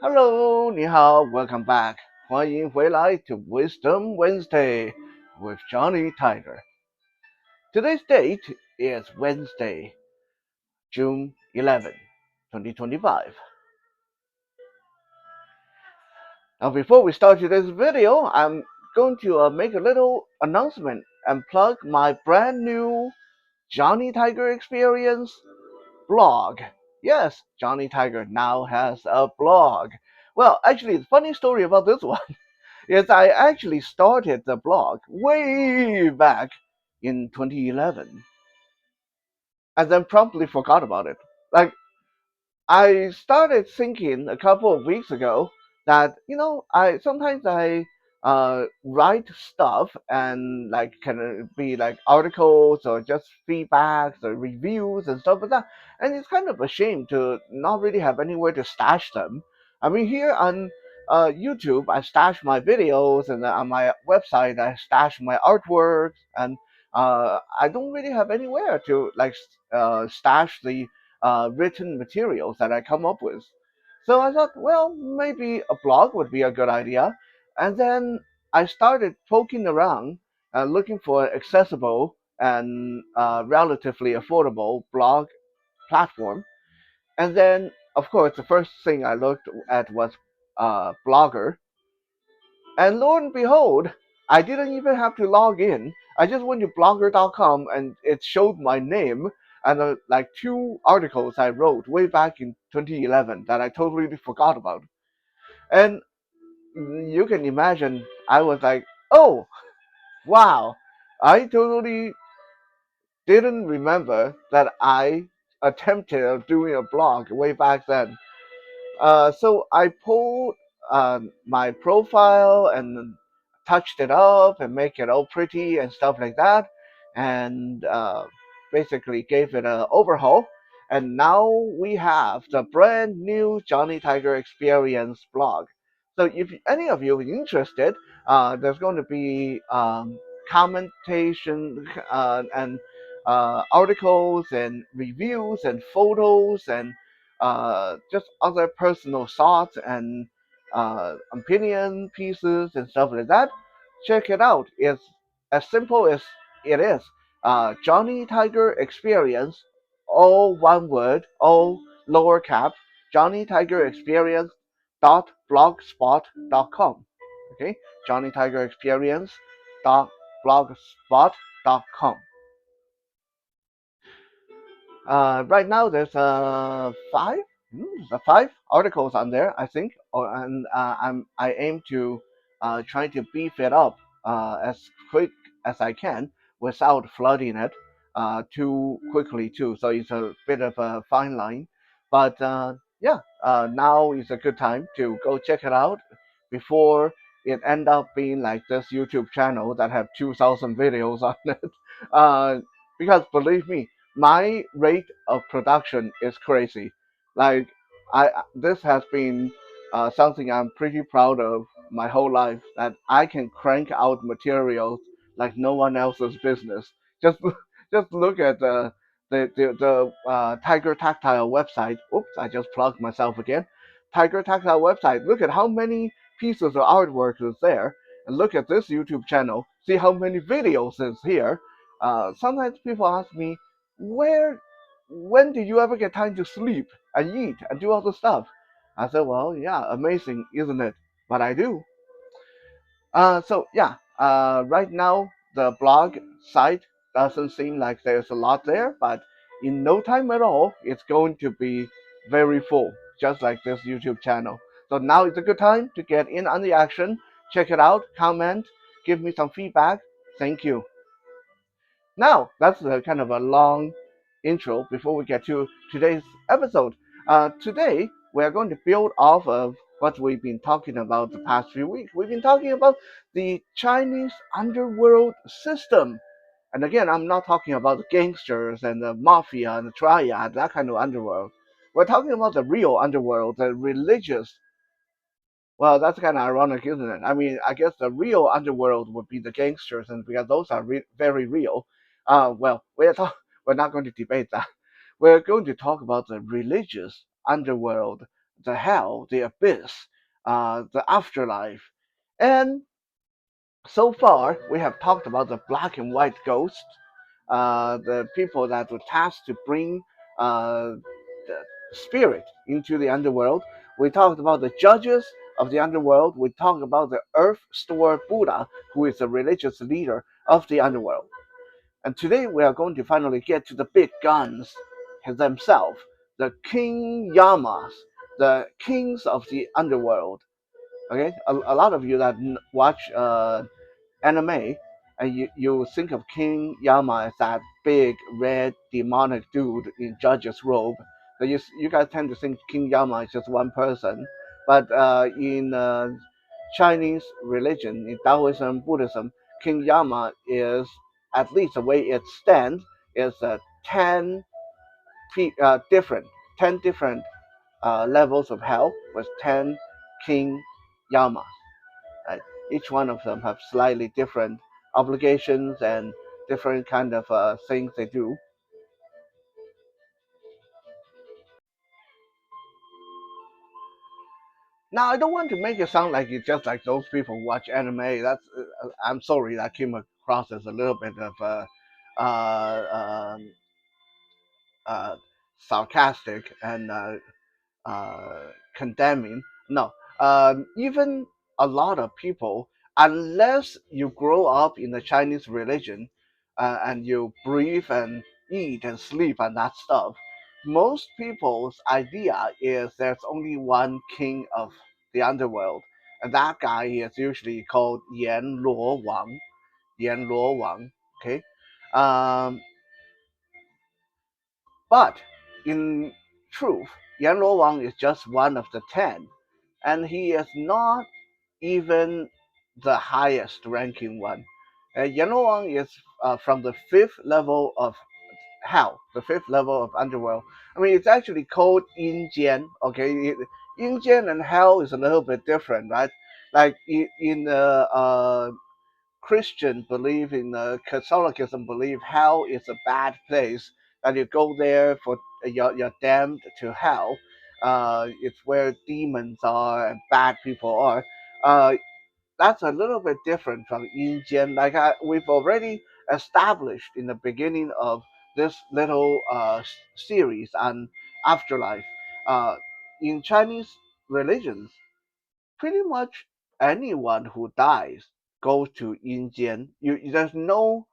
Hello，你好，Welcome back，欢迎回来 to Wisdom Wednesday with Johnny Tiger. Today's date is Wednesday, June 11, 2025. Now, before we start today's video, I'm going to make a little announcement and plug my brand new Johnny Tiger Experience blog. Yes, Johnny Tiger now has a blog. Well, actually, the funny story about this one. Yes, I actually started the blog way back in 2011 and then promptly forgot about it. Like, I started thinking a couple of weeks ago that, I sometimes I write stuff and like can be like articles or just feedbacks or reviews and stuff like that. And it's kind of a shame to not really have anywhere to stash them. I mean, here on YouTube, I stash my videos, and on my website, I stash my artworks, and I don't really have anywhere to like stash the written materials that I come up with. So I thought, well, maybe a blog would be a good idea. And then I started poking around, looking for accessible and relatively affordable blog platform. And then, of course, the first thing I looked at was Blogger. And lo and behold, I didn't even have to log in. I just went to blogger.com and it showed my name and like two articles I wrote way back in 2011 that I totally forgot about. And you can imagine, I was like, oh, wow, I totally didn't remember that I attempted doing a blog way back then. So I pulled my profile and touched it up and make it all pretty and stuff like that, and basically gave it an overhaul. And now we have the brand new Johnny Tiger Experience blog. So if any of you are interested, there's going to be commentation and articles and reviews and photos and just other personal thoughts and opinion pieces and stuff like that. Check it out. It's as simple as it is. Johnny Tiger Experience, all one word, all lower cap. Johnny Tiger Experience dot blogspot.com. Okay, Johnny Tiger Experience dot blogspot.com. Right now, there's five articles on there, I think, and I aim to try to beef it up as quick as I can without flooding it too quickly too. So it's a bit of a fine line, but yeah, now is a good time to go check it out before it end up being like this YouTube channel that have 2,000 videos on it. Uh, because believe me, my rate of production is crazy. Like this has been something I'm pretty proud of my whole life. That I can crank out materials like no one else's business. Just just look at the Tiger Tactile website. Oops, I just plugged myself again. Tiger Tactile website. Look at how many pieces of artwork is there, and look at this YouTube channel. See how many videos is here. Sometimes people ask me, where when do you ever get time to sleep and eat and do all the stuff? I said, well, yeah, amazing, isn't it? But I do. So yeah, right now the blog site doesn't seem like there's a lot there, but in no time at all, it's going to be very full, just like this YouTube channel. So now is a good time to get in on the action. Check it out, comment, give me some feedback. Thank you. Now, that's a kind of a long intro before we get to today's episode. Today, we are going to build off of what we've been talking about the past few weeks. We've been talking about the Chinese underworld system. And again, I'm not talking about the gangsters and the mafia and the triad, that kind of underworld. We're talking about the real underworld, the religious. Well, that's kind of ironic, isn't it? I mean, I guess the real underworld would be the gangsters, and because those are very real. Well, we're not going to debate that. We're going to talk about the religious underworld, the hell, the abyss, the afterlife. And so far, we have talked about the black and white ghosts, the people that were tasked to bring the spirit into the underworld. We talked about the judges of the underworld. We talked about the earth store Buddha, who is the religious leader of the underworld. And today we are going to finally get to the big guns themselves, the King Yamas, the kings of the underworld. Okay, a lot of you that watch anime, and you think of King Yama as that big red demonic dude in judge's robe. So you guys tend to think King Yama is just one person, but in Chinese religion, in Taoism and Buddhism, King Yama is, at least the way it stands, is 10 different levels of hell with 10 King Yamas. Right? Each one of them have slightly different obligations and different kind of things they do. Now, I don't want to make it sound like it's just like those people who watch anime. I'm sorry, that came across as a little bit of uh, um, uh, sarcastic and condemning. No, even a lot of people, unless you grow up in the Chinese religion and you breathe and eat and sleep and that stuff, most people's idea is there's only one king of the underworld, and that guy is usually called Yánluó Wang. Yánluó Wang. Okay, um, but in truth, Yánluó Wang is just one of the 10, and he is not even the highest ranking one. Yellow Wang is from the fifth level of hell, the fifth level of underworld. I mean, it's actually called Injian. Okay, Injian and hell is a little bit different, right? Like in the Christian belief, in Catholicism belief, hell is a bad place, and you go there for you're damned to hell. It's where demons are and bad people are. That's a little bit different from Indian. Like we've already established in the beginning of this little series on afterlife. Uh, in Chinese religions, pretty much anyone who dies goes to Indian. There's no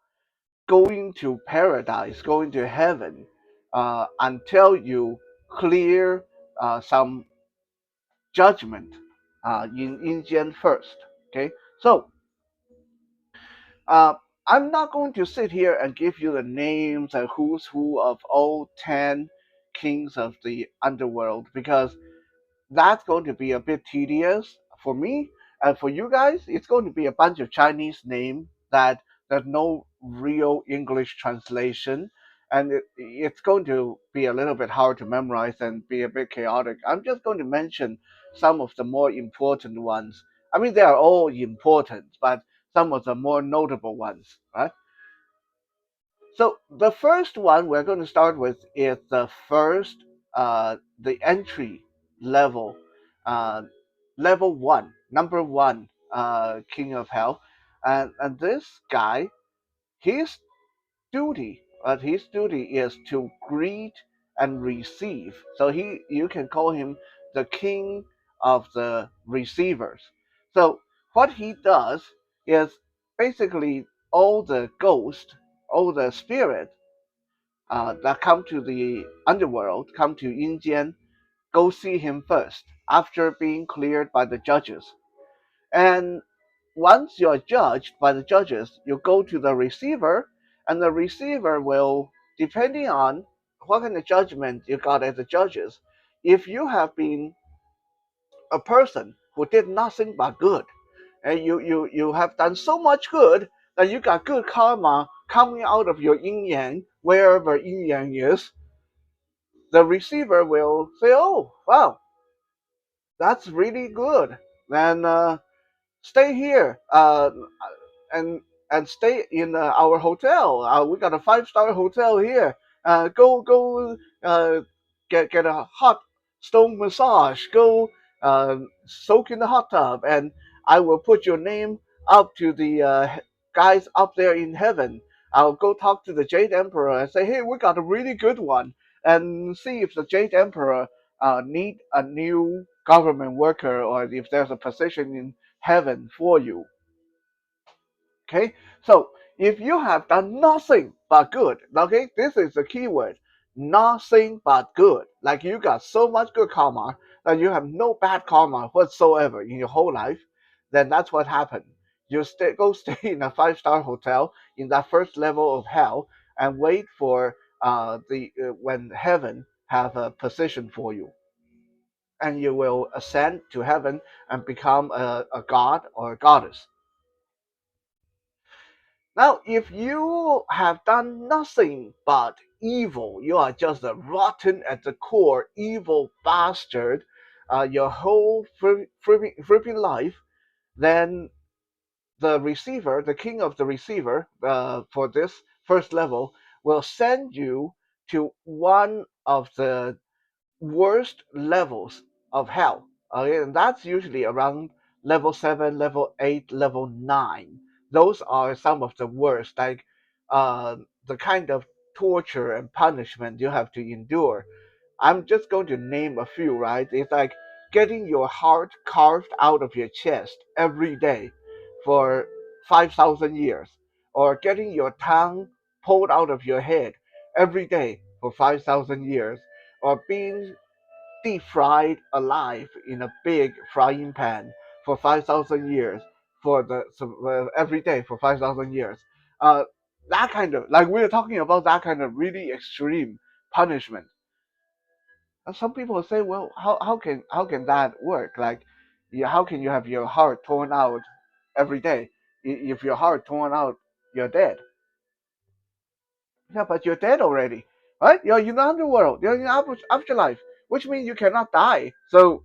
going to paradise, going to heaven, until you clear some judgment in Indian first. Okay, so Uh, I'm not going to sit here and give you the names and who's who of all 10 kings of the underworld because that's going to be a bit tedious for me and for you guys. It's going to be a bunch of Chinese names that there's no real English translation, and it's going to be a little bit hard to memorize and be a bit chaotic. I'm just going to mention some of the more important ones. I mean, they are all important, but some of the more notable ones, right? So the first one we're going to start with is the entry level, uh, level one, number one, king of hell, and this guy, his his duty is to greet and receive. So you can call him the king of the receivers. So what he does is basically all the ghosts, all the spirits that come to the underworld, come to Injian, go see him first after being cleared by the judges. And once you're judged by the judges, you go to the receiver, and the receiver will, depending on what kind of judgment you got as the judges, if you have been a person who did nothing but good, and you have done so much good that you got good karma coming out of your yin yang, wherever yin yang is, the receiver will say, "Oh, wow, that's really good. Then stay here and stay in our hotel. We got a 5-star hotel here. Go uh, get a hot stone massage, go soak in the hot tub, and I will put your name up to the guys up there in heaven. I'll go talk to the Jade Emperor and say, hey, we got a really good one, and see if the Jade Emperor need a new government worker or if there's a position in heaven for you. Okay, so if you have done nothing but good, okay, this is the key word, nothing but good. Like you got so much good karma that you have no bad karma whatsoever in your whole life, then that's what happened. You go stay in a five-star hotel in that first level of hell and wait for the when heaven have a position for you, and you will ascend to heaven and become a god or a goddess. Now, if you have done nothing but evil, you are just a rotten at the core, evil bastard, your whole freaking life, then the receiver, the king of the receiver, for this first level, will send you to one of the worst levels of hell. Okay, and that's usually around level 7, level 8, level 9. Those are some of the worst, like the kind of torture and punishment you have to endure. I'm just going to name a few, right? It's like getting your heart carved out of your chest every day for 5,000 years, or getting your tongue pulled out of your head every day for 5,000 years, or being deep fried alive in a big frying pan for 5,000 years for the every day for 5,000 years. Uh, that kind of like we're talking about that kind of really extreme punishment. And some people say, well, how can that work? Like, how can you have your heart torn out every day? If your heart torn out, you're dead. Yeah, but you're dead already, right? You're in the underworld. You're in the afterlife, which means you cannot die. So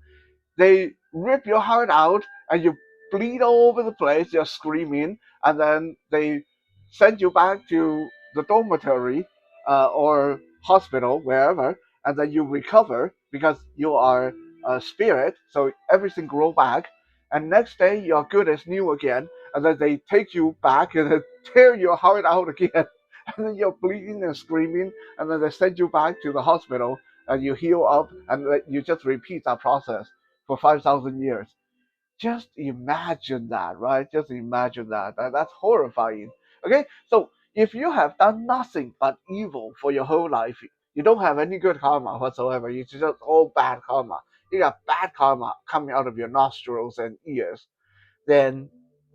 they rip your heart out and you bleed all over the place, you're screaming, and then they send you back to the dormitory or hospital, wherever, and then you recover because you are a spirit, so everything grow back, and next day you're good as new again, and then they take you back and then tear your heart out again, and then you're bleeding and screaming, and then they send you back to the hospital, and you heal up, and you just repeat that process for 5,000 years. Just imagine that, right? Just imagine that. That's horrifying. Okay, so if you have done nothing but evil for your whole life, you don't have any good karma whatsoever. It's just all bad karma. You got bad karma coming out of your nostrils and ears. Then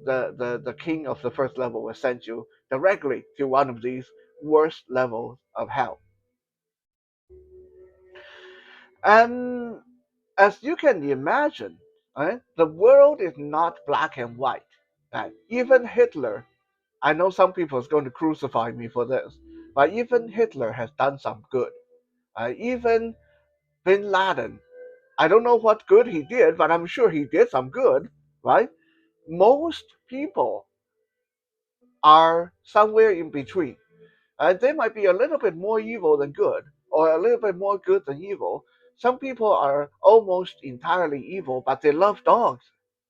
the king of the first level will send you directly to one of these worst levels of hell. And as you can imagine, right, the world is not black and white. Right? Even Hitler, I know some people is going to crucify me for this, but even Hitler has done some good. Even Bin Laden, I don't know what good he did, but I'm sure he did some good, right? Most people are somewhere in between. They might be a little bit more evil than good, or a little bit more good than evil. Some people are almost entirely evil, but they love dogs,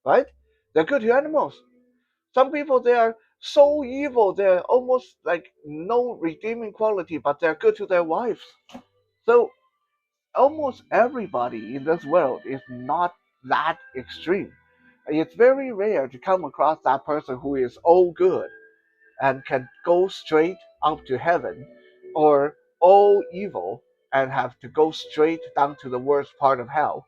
right? They're good to animals. Some people, they are so evil, they're almost like no redeeming quality, but they're good to their wives. So almost everybody in this world is not that extreme. It's very rare to come across that person who is all good and can go straight up to heaven, or all evil and have to go straight down to the worst part of hell.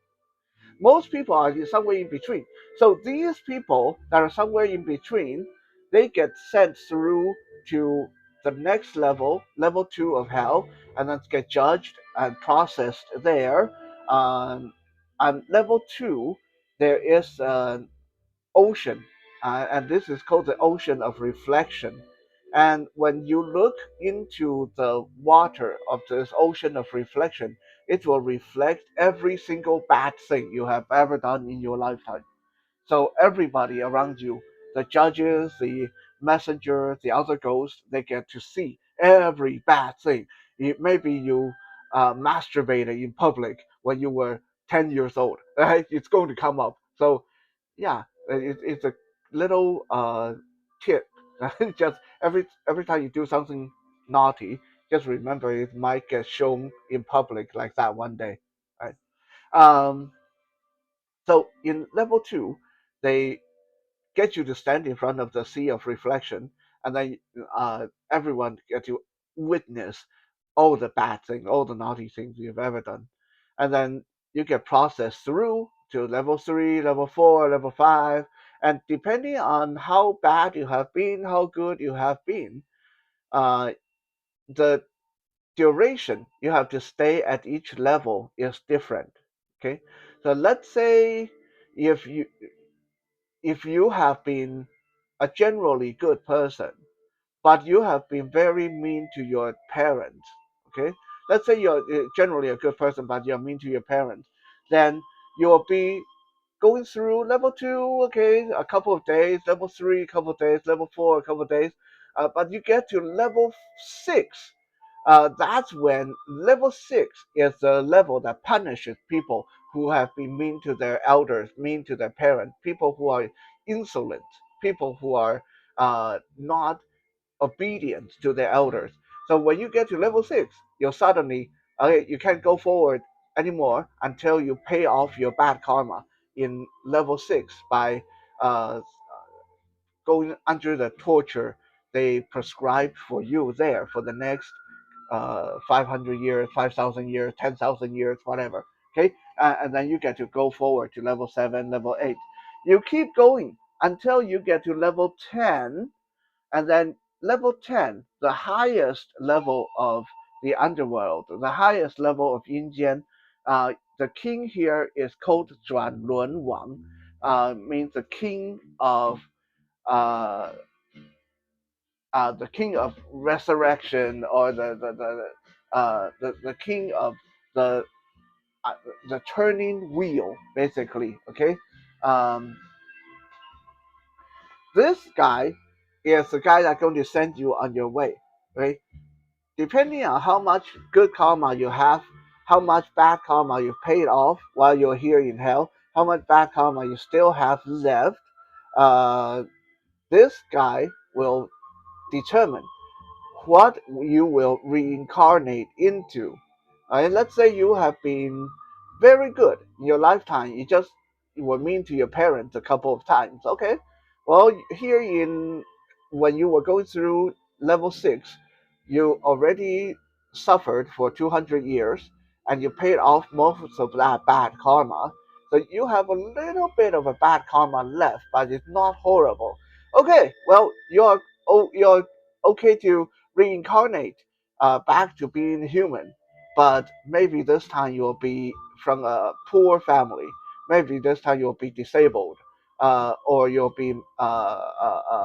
Most people are somewhere in between. So these people that are somewhere in between, they get sent through to the next level, level 2 of hell, and then get judged and processed there. Um, and level 2, there is an ocean, and this is called the ocean of reflection. And when you look into the water of this ocean of reflection, it will reflect every single bad thing you have ever done in your lifetime. So everybody around you, the judges, the messengers, the other ghosts, they get to see every bad thing. Maybe you masturbated in public when you were 10 years old. Right? It's going to come up. So yeah, it's a little tip. Just every time you do something naughty, just remember it might get shown in public like that one day. Right? Um, so in level two, they get you to stand in front of the sea of reflection, and then everyone get to witness all the bad things, all the naughty things you've ever done, and then you get processed through to level three, level four, level five, and depending on how bad you have been, how good you have been, uh, the duration you have to stay at each level is different. Okay, so let's say if you if you have been a generally good person, but you have been very mean to your parents, okay? Let's say you're generally a good person, but you're mean to your parents, then you'll be going through level two, okay, a couple of days, level three, a couple of days, level four, a couple of days, but you get to level six. That's when level six is the level that punishes people who have been mean to their elders, mean to their parents, people who are insolent, people who are not obedient to their elders. So when you get to level six, you're suddenly okay, you can't go forward anymore until you pay off your bad karma in level six by uh, going under the torture they prescribed for you there for the next 500 years, 5,000 years, 10,000 years, whatever. Okay, and then you get to go forward to level seven, level eight. You keep going until you get to level 10, and then level 10, the highest level of the underworld, the highest level of Indian. The king here is called Wáng, means uh, the king of resurrection, or the king of the uh, the turning wheel, basically. Okay, um, this guy is the guy that's going to send you on your way. Right, depending on how much good karma you have, how much bad karma you've paid off while you're here in hell, how much bad karma you still have left, uh, this guy will determine what you will reincarnate into. And let's say you have been very good in your lifetime. You were mean to your parents a couple of times. Okay, well here in when you were going through level six, you already suffered for 200 years, and you paid off most of that bad karma. So you have a little bit of a bad karma left, but it's not horrible. Okay, well you're okay to reincarnate back to being human, but maybe this time you'll be from a poor family. Maybe this time you'll be disabled, or you'll be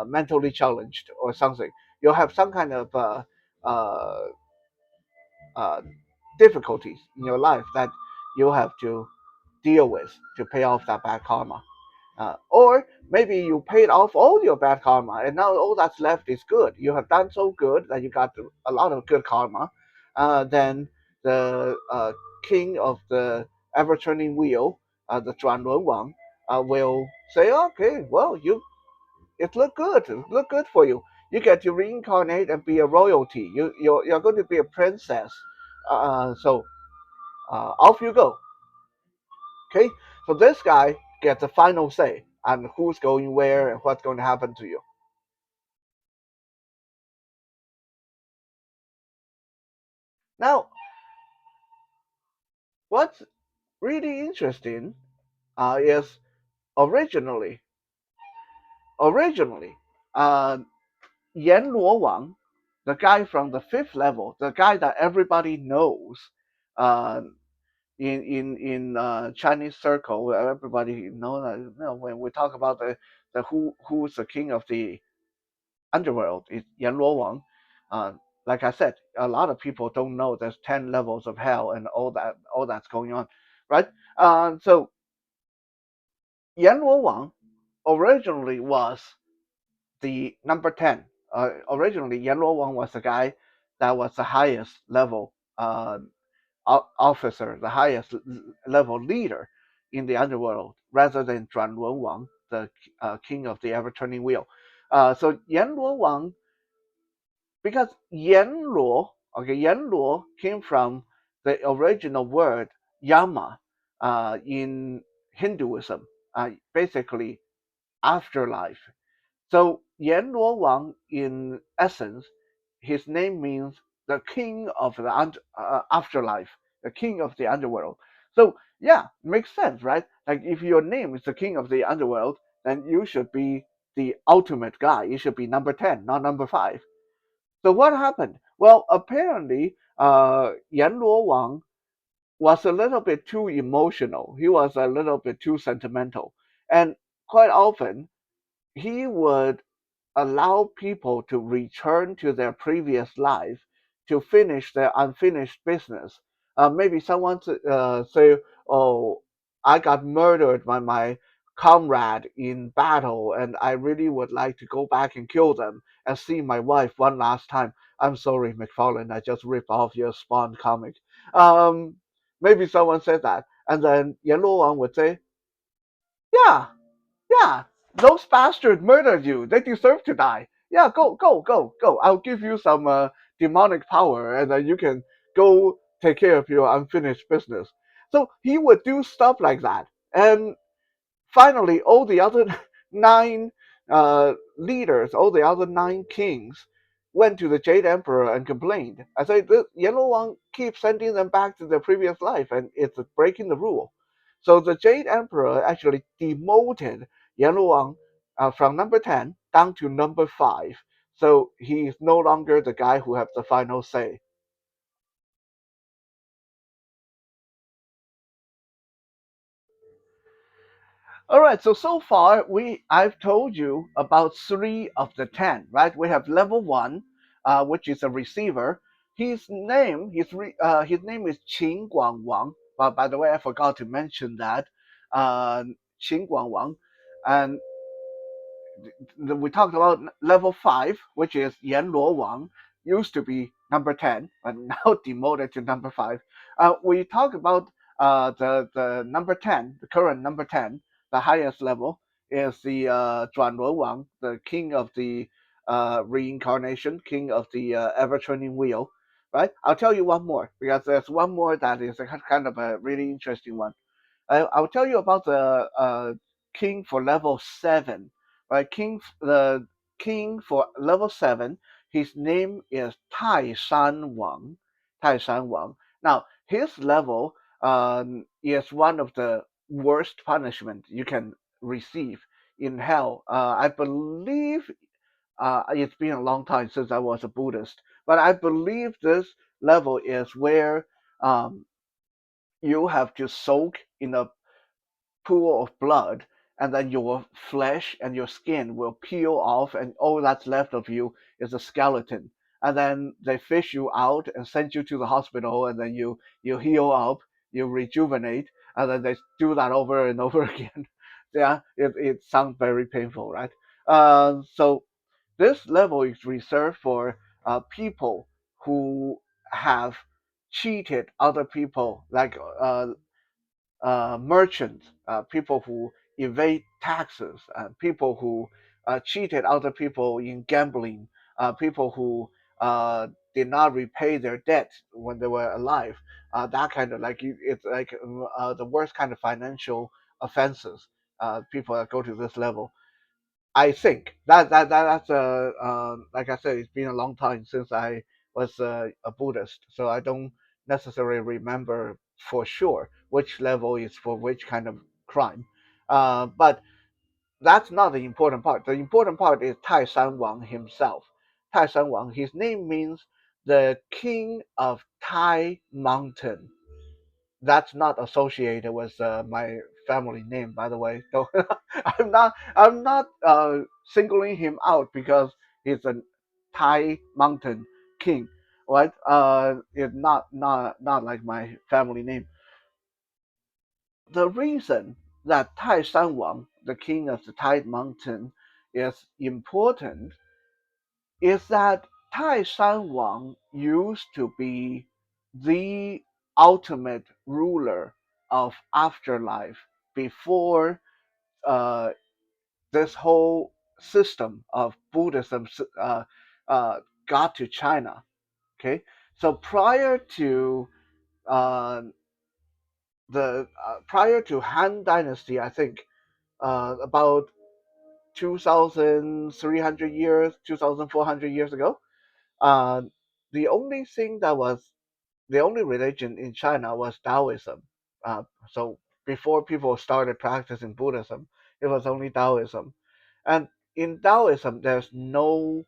mentally challenged or something. You'll have some kind of uh, uh, difficulties in your life that you have to deal with to pay off that bad karma. Or maybe you paid off all your bad karma, and now all that's left is good. You have done so good that you got a lot of good karma. Then the king of the ever turning wheel, the Zhuanlun Wang, will say, "Okay, well, it look good for you. You get to reincarnate and be a royalty. You're going to be a princess. So off you go." Okay, so this guy gets the final say on who's going where and what's going to happen to you. Now, what's really interesting is originally, originally, uh, Yánluó Wang, the guy from the fifth level, the guy that everybody knows, uh, in Chinese circle, where everybody knows. When we talk about the who's the king of the Underworld is Yánluó Wang. Uh, like I said, a lot of people don't know there's 10 levels of hell and all that's going on, right? So Yánluó Wang originally was the number 10. Originally, Yánluó Wang was the guy that was the highest level officer, the highest level leader in the underworld, rather than Zhuanluo Wang, the king of the ever-turning wheel. So Yánluó Wang, because Yánluó, okay, Yánluó came from the original word Yama in Hinduism, basically afterlife. So Yánluó Wang, in essence, his name means the king of the afterlife, the king of the underworld. So yeah, makes sense, right? Like if your name is the king of the underworld, then you should be the ultimate guy. You should be number 10, not number 5. So what happened? Well, apparently, Yánluó Wang was a little bit too emotional. He was a little bit too sentimental, and quite often he would allow people to return to their previous life to finish their unfinished business. Maybe someone say, "Oh, I got murdered by my comrade in battle, and I really would like to go back and kill them and see my wife one last time." I'm sorry, McFarlane, I just ripped off your Spawn comic. Um, Maybe someone said that, and then Yan Luowan would say, "Yeah, yeah, those bastards murdered you. They deserve to die. Yeah, go, go, go, go. I'll give you some demonic power, and then you can go take care of your unfinished business." So he would do stuff like that. And finally, all the other 9 leaders, all the other 9 kings, went to the Jade Emperor and complained. I said, the Yellow One keeps sending them back to their previous life, and it's breaking the rule. So the Jade Emperor actually demoted Yellow One from number 10 down to number 5. So he's no longer the guy who has the final say. All right, so far I've told you about 3 of the 10, right? We have level 1, which is a receiver. His name is Qin Guangwang. But by the way, I forgot to mention that Qin Guangwang, and we talked about level 5, which is Yánluó Wang, used to be number 10, but now demoted to number 5. We talked about the number 10, the current number 10, the highest level is the Zhuanluo Wang, the king of the reincarnation, king of the ever turning wheel. Right? I'll tell you one more because there's one more that is a kind of a really interesting one. I'll tell you about the king for level 7. Right, the king for level 7. His name is Tai Shan Wang. Tai Shan Wang. Now his level is one of the worst punishment you can receive in hell. I believe it's been a long time since I was a Buddhist, but I believe this level is where um, you have to soak in a pool of blood, and then your flesh and your skin will peel off, and all that's left of you is a skeleton. And then they fish you out and send you to the hospital, and then you heal up, you rejuvenate, and then they do that over and over again. Yeah, it sounds very painful, right? So this level is reserved for people who have cheated other people, like merchants, people who evade taxes, people who cheated other people in gambling, people who did not repay their debt when they were alive. That kind of like it's like the worst kind of financial offenses. People that go to this level. I think that's like I said, it's been a long time since I was a Buddhist, so I don't necessarily remember for sure which level is for which kind of crime. But that's not the important part. The important part is Tai Shan Wang himself. Tai Shan Wang, his name means the king of Tai Mountain. That's not associated with my family name, by the way. So I'm not singling him out because he's a Thai mountain king, right? It's not like my family name. The reason that Tai Shan Wang, the king of the Thai mountain, is important is that Tai Shan Wang used to be the ultimate ruler of afterlife before uh, this whole system of Buddhism uh, got to China. Okay, so uh, prior to Han Dynasty, I think about 2,300 years, 2,400 years ago, uh, the only thing that was the only religion in China was Taoism. So before people started practicing Buddhism, it was only Taoism. And in Taoism, there's no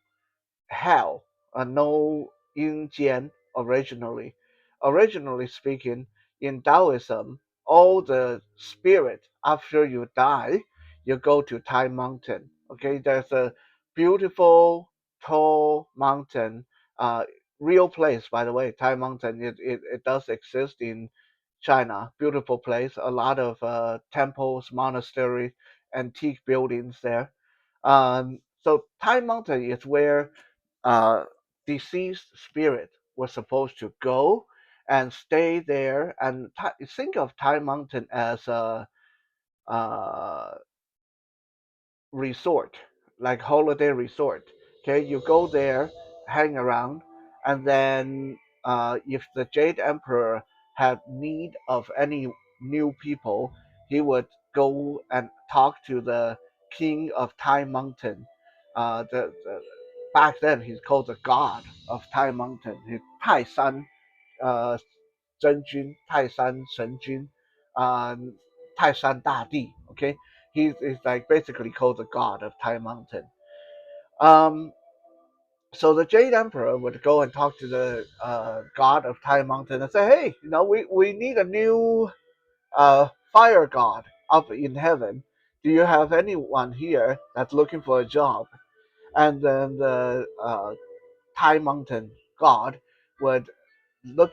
hell, no yin jian originally. Originally speaking, in Taoism, all the spirit after you die, you go to Tai Mountain. Okay, there's a beautiful, tall mountain, uh, real place by the way. Tai Mountain, it does exist in China. Beautiful place, a lot of temples, monasteries, antique buildings there. So Tai Mountain is where uh, deceased spirit was supposed to go and stay there. And think of Tai Mountain as a uh, resort, like holiday resort. Okay, you go there, hang around, and then if the Jade Emperor had need of any new people, he would go and talk to the king of Tai Mountain. Back then he's called the god of Tai Mountain. He's Tai San 真君、泰山神君, um, 泰山大帝. Okay, he's like basically called the god of Tai Mountain. Um, so the Jade Emperor would go and talk to the god of Tai Mountain and say, "Hey, we need a new fire god up in heaven. Do you have anyone here that's looking for a job?" And then the Tai Mountain god would look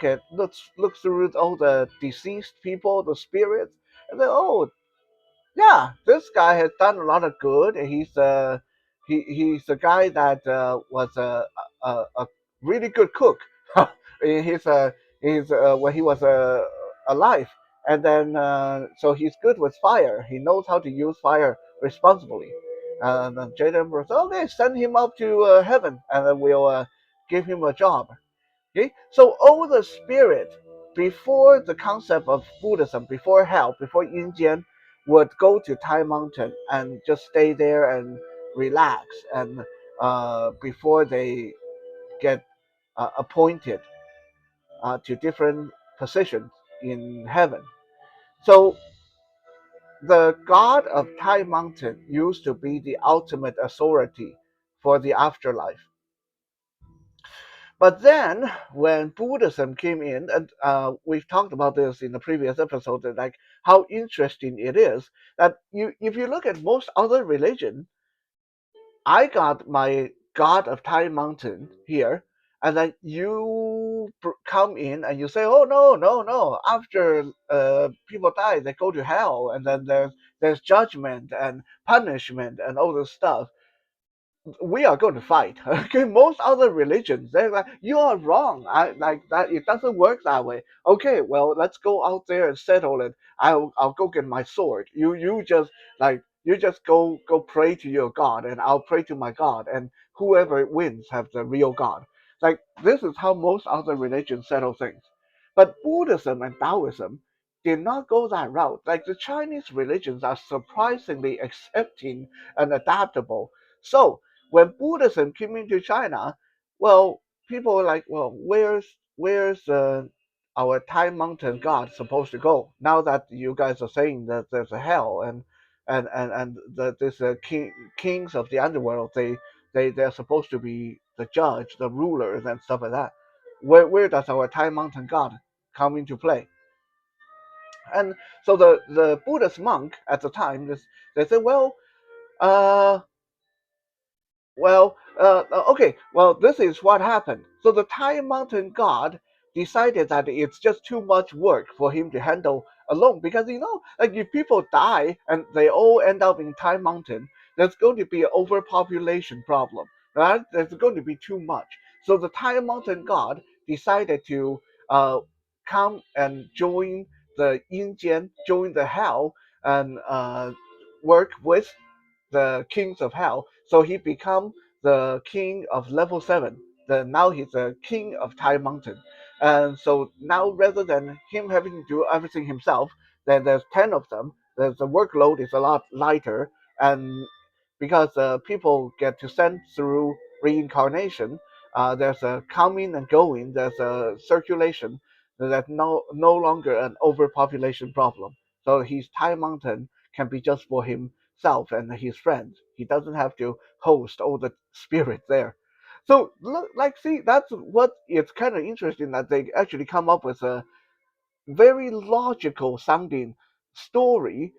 through all the deceased people, the spirits, and then, oh yeah, this guy has done a lot of good. He's a guy that was a really good cook. He's when he was alive, and then so he's good with fire. He knows how to use fire responsibly. And then Jaden was, okay, send him up to heaven, and then we'll give him a job. Okay, so all the spirit before the concept of Buddhism, before hell, before Yin Jian, would go to Tai Mountain and just stay there and relax, and before they get appointed to different positions in heaven. So the god of Tai Mountain used to be the ultimate authority for the afterlife. But then, when Buddhism came in, and we've talked about this in the previous episode, that like how interesting it is that if you look at most other religion, I got my god of Tai Mountain here, and then you come in and you say, "Oh no, no, no! After people die, they go to hell, and then there's judgment and punishment and all this stuff." We are going to fight. Okay, most other religions, they're like, you are wrong. I like that. It doesn't work that way. Okay, well, let's go out there and settle it. I'll go get my sword. You just go pray to your god, and I'll pray to my god, and whoever wins have the real god. Like this is how most other religions settle things. But Buddhism and Taoism did not go that route. Like the Chinese religions are surprisingly accepting and adaptable. So when Buddhism came into China, well, people were like, well, where's our Tai Mountain God supposed to go? Now that you guys are saying that there's a hell and that there's kings of the underworld, they're supposed to be the judge, the rulers, and stuff like that. Where does our Tai Mountain God come into play? And so the Buddhist monk at the time, they said, uh, okay. Well, this is what happened. So the Tai Mountain God decided that it's just too much work for him to handle alone because like if people die and they all end up in Tai Mountain, there's going to be an overpopulation problem, right? There's going to be too much. So the Tai Mountain God decided to uh, come and join the Injian, join the hell, and work with the kings of hell. So he become the king of level 7. Now he's the king of Tai Mountain. And so now rather than him having to do everything himself, then there's 10 of them. The workload is a lot lighter. And because people get to send through reincarnation, there's a coming and going, there's a circulation, there's no longer an overpopulation problem. So his Tai Mountain can be just for himself and his friends. He doesn't have to host all the spirits there. So look, like, see, that's what it's kind of interesting that they actually come up with a very logical sounding story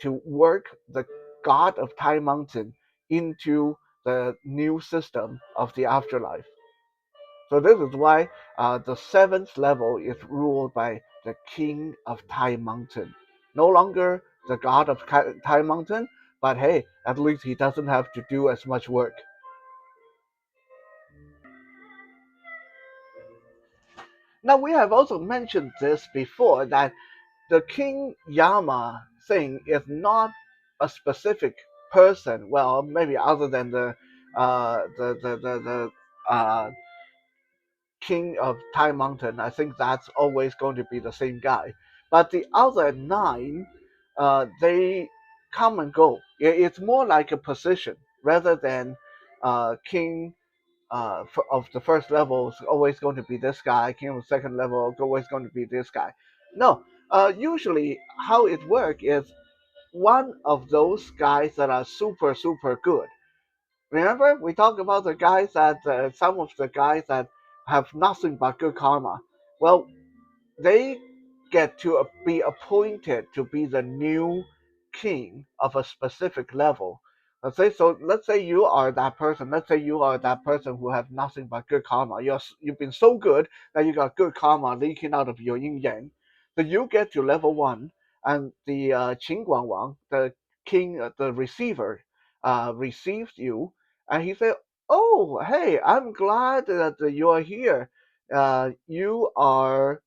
to work the god of Tai Mountain into the new system of the afterlife. So this is why the seventh level is ruled by the king of Tai Mountain. No longer the god of Tai Mountain, but hey, at least he doesn't have to do as much work. Now we have also mentioned this before that the King Yama thing is not a specific person. Well, maybe other than the king of Tai Mountain, I think that's always going to be the same guy. But the other nine, they come and go. It's more like a position rather than king of the first level is always going to be this guy. King of the second level is always going to be this guy. No, usually how it works is one of those guys that are super good. Remember, we talked about the guys that some of the guys that have nothing but good karma. Well, they get to be appointed to be the new king of a specific level. Let's say you are that person. Let's say you are that person who have nothing but good karma. You've been so good that you got good karma leaking out of your yin yang. So you get to level 1, and the Qin Guang Wang, the king, the receiver, receives you, and he said, "Oh, hey, I'm glad that you are here. You are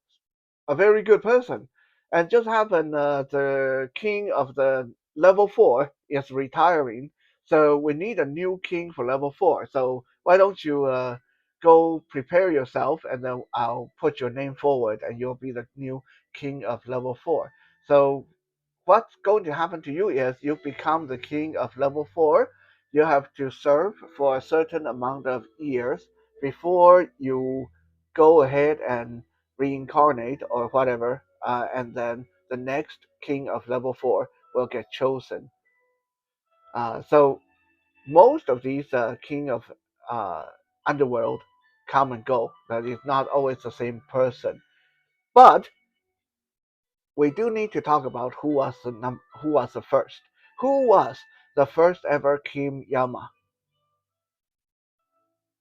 a very good person." And just happened the king of the level 4 is retiring, so we need a new king for level 4. So why don't you go prepare yourself, and then I'll put your name forward, and you'll be the new king of level 4. So what's going to happen to you is you become the king of level 4. You have to serve for a certain amount of years before you go ahead and reincarnate or whatever, and then the next king of level 4 will get chosen. So most of these king of uh, underworld come and go. That is not always the same person. But we do need to talk about who was the first. Who was the first ever King Yama?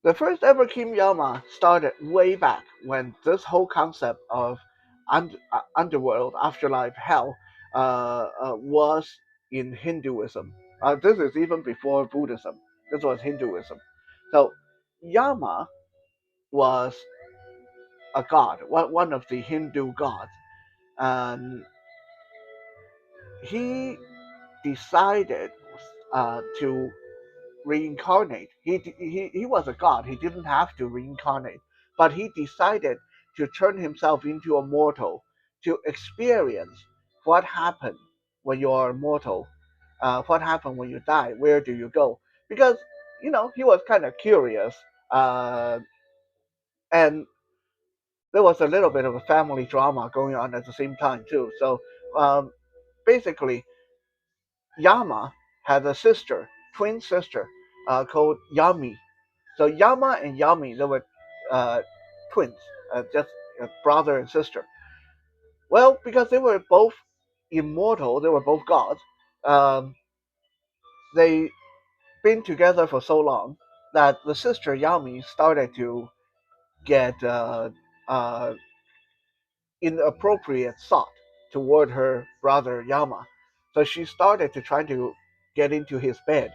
The first ever King Yama started way back when this whole concept of underworld, afterlife, hell was in Hinduism. This is even before Buddhism. This was Hinduism. So Yama was a god, one of the Hindu gods, and he decided to reincarnate. He was a god. He didn't have to reincarnate, but he decided to turn himself into a mortal to experience what happened when you are mortal, what happened when you die, where do you go? Because he was kind of curious, and there was a little bit of a family drama going on at the same time too. So basically, Yama had a sister, twin sister, called Yami. So Yama and Yami, they were uh, twins, just brother and sister. Well, because they were both immortal, they were both gods. They been together for so long that the sister Yami started to get inappropriate thought toward her brother Yama. So she started to try to get into his bed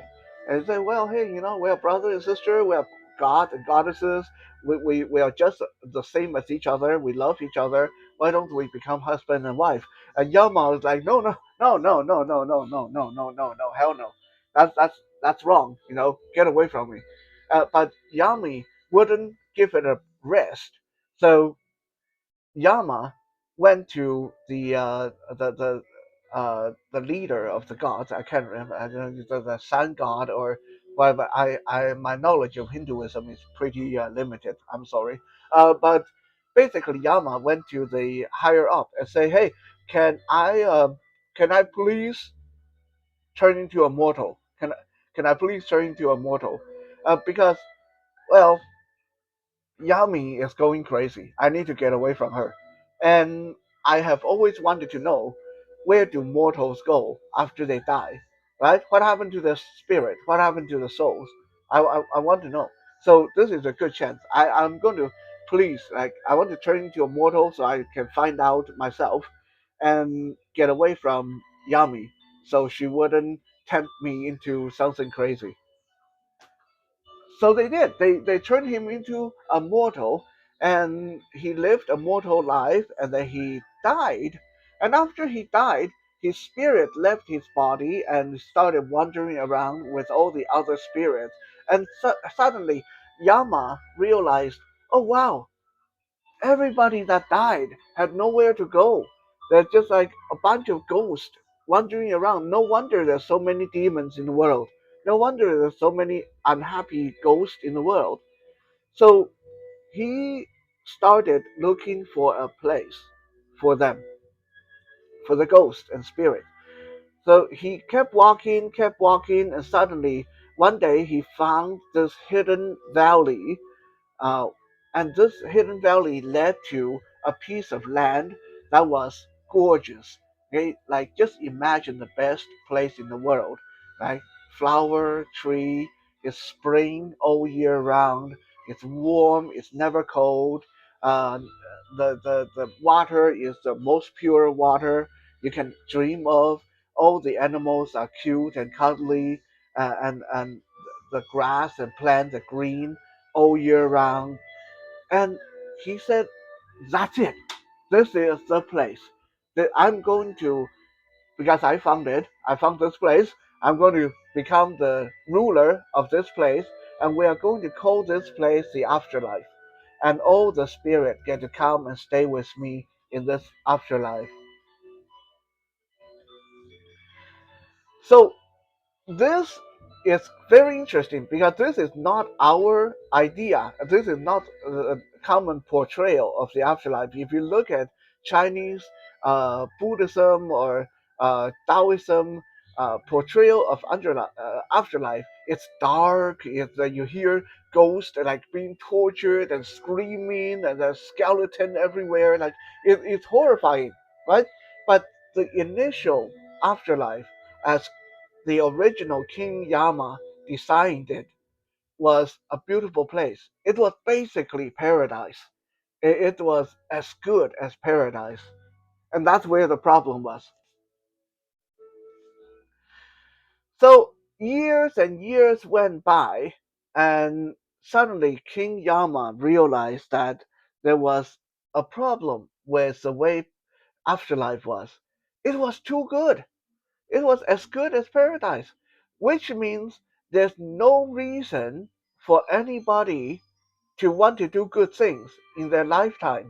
and say, well, hey, we're brother and sister, we're god and goddesses, we are just the same as each other, we love each other. Why don't we become husband and wife? And Yama was like, no, no, no, no, no, no, no, no, no, no, no, no, hell no. That's wrong. Get away from me. But Yami wouldn't give it a rest. So Yama went to the leader of the gods. I can't remember. I don't know, the sun god or whatever. My knowledge of Hinduism is pretty limited. I'm sorry. But basically, Yama went to the higher up and say, "Hey, can I please turn into a mortal? Can I please turn into a mortal? Because well, Yami is going crazy. I need to get away from her. And I have always wanted to know, where do mortals go after they die? Right? What happened to the spirit? What happened to the souls? I want to know. So this is a good chance. I'm going to please, like, I want to turn into a mortal so I can find out myself and get away from Yami so she wouldn't tempt me into something crazy. So they did. They turned him into a mortal, and he lived a mortal life, and then he died. And after he died, his spirit left his body and started wandering around with all the other spirits. And suddenly, Yama realized, oh wow, everybody that died had nowhere to go. They're just like a bunch of ghosts wandering around. No wonder there's so many demons in the world. No wonder there's so many unhappy ghosts in the world. So he started looking for a place for them, for the ghosts and spirits. So he kept walking, and suddenly one day he found this hidden valley, uh, and this hidden valley led to a piece of land that was gorgeous. Okay, like just imagine the best place in the world, right? Flower, tree, it's spring all year round. It's warm. It's never cold. Uh, the water is the most pure water you can dream of. All the animals are cute and cuddly, and the grass and plants are green all year round. And he said, that's it. This is the place that I'm going to, because I found it, I found this place. I'm going to become the ruler of this place, and we are going to call this place the afterlife. And all the spirit get to come and stay with me in this afterlife. So this is very interesting because this is not our idea. This is not a common portrayal of the afterlife. If you look at Chinese Buddhism or Taoism portrayal of afterlife, it's dark. You hear ghosts like being tortured and screaming, and there's skeleton everywhere. Like it's horrifying, right? But the initial afterlife, as the original King Yama designed it, was a beautiful place. It was basically paradise. It was as good as paradise. And that's where the problem was. So years and years went by, and suddenly King Yama realized that there was a problem with the way afterlife was. It was too good. It was as good as paradise, which means there's no reason for anybody to want to do good things in their lifetime,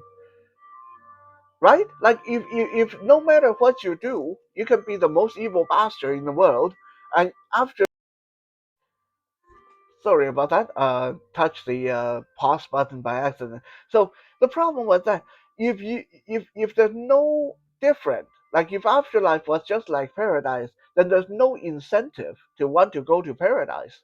right? Like if no matter what you do, you can be the most evil bastard in the world, and after, sorry about that, touch the pause button by accident. So the problem was that if there's no different, like if afterlife was just like paradise, then there's no incentive to want to go to paradise.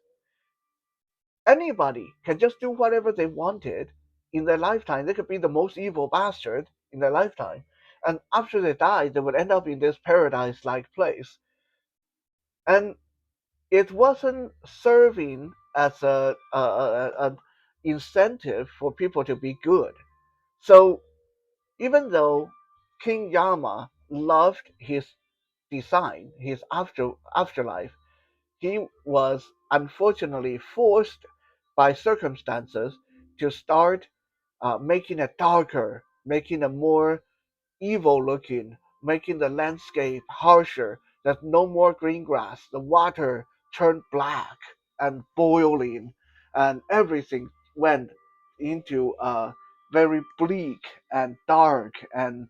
Anybody can just do whatever they wanted in their lifetime. They could be the most evil bastard in their lifetime, and after they die, they would end up in this paradise-like place. And it wasn't serving as an incentive for people to be good. So even though King Yama loved his design, his afterlife, he was unfortunately forced by circumstances to start making it darker, making it more evil looking, making the landscape harsher. There's no more green grass. The water turned black and boiling, and everything went into very bleak and dark, and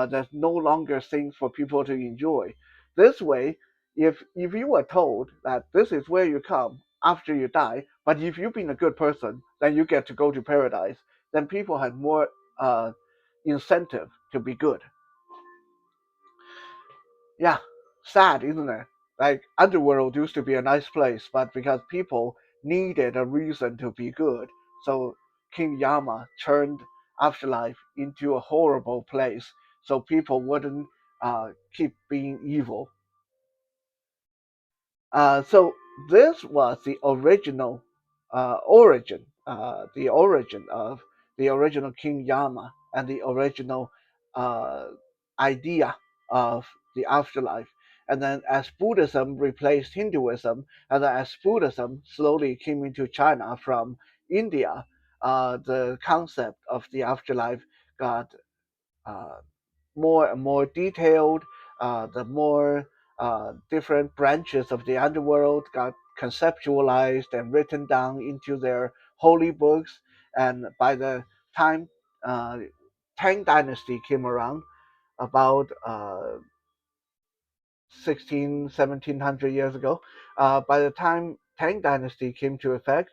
there's no longer things for people to enjoy. This way, if you were told that this is where you come after you die, but if you've been a good person, then you get to go to paradise, then people had more incentive to be good. Yeah, sad, isn't it? Like Underworld used to be a nice place, but because people needed a reason to be good, so King Yama turned Afterlife into a horrible place, so people wouldn't keep being evil. So this was the origin of the original King Yama and the original uh, idea of the afterlife. And then as Buddhism replaced Hinduism, and then as Buddhism slowly came into China from India, the concept of the afterlife got uh, more and more detailed. The more different branches of the underworld got conceptualized and written down into their holy books. And by the time uh, Tang Dynasty came around, about 1700 years ago, by the time Tang Dynasty came to effect,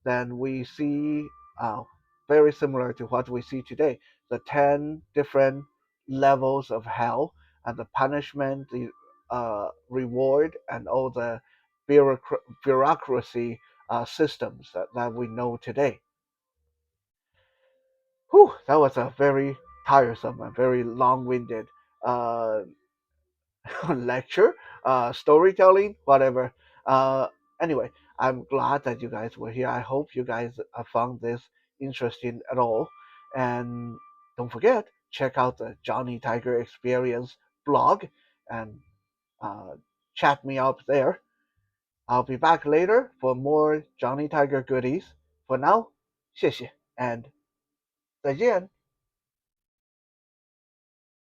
then we see uh, very similar to what we see today, the 10 different levels of hell and the punishment, the reward, and all the bureaucracy systems that we know today. Whew, that was a very tiresome and very long-winded uh, lecture, storytelling, whatever. Uh, anyway, I'm glad that you guys were here. I hope you guys found this interesting at all. And don't forget, check out the Johnny Tiger Experience blog and uh, chat me up there. I'll be back later for more Johnny Tiger goodies. For now, 谢谢 and 再见。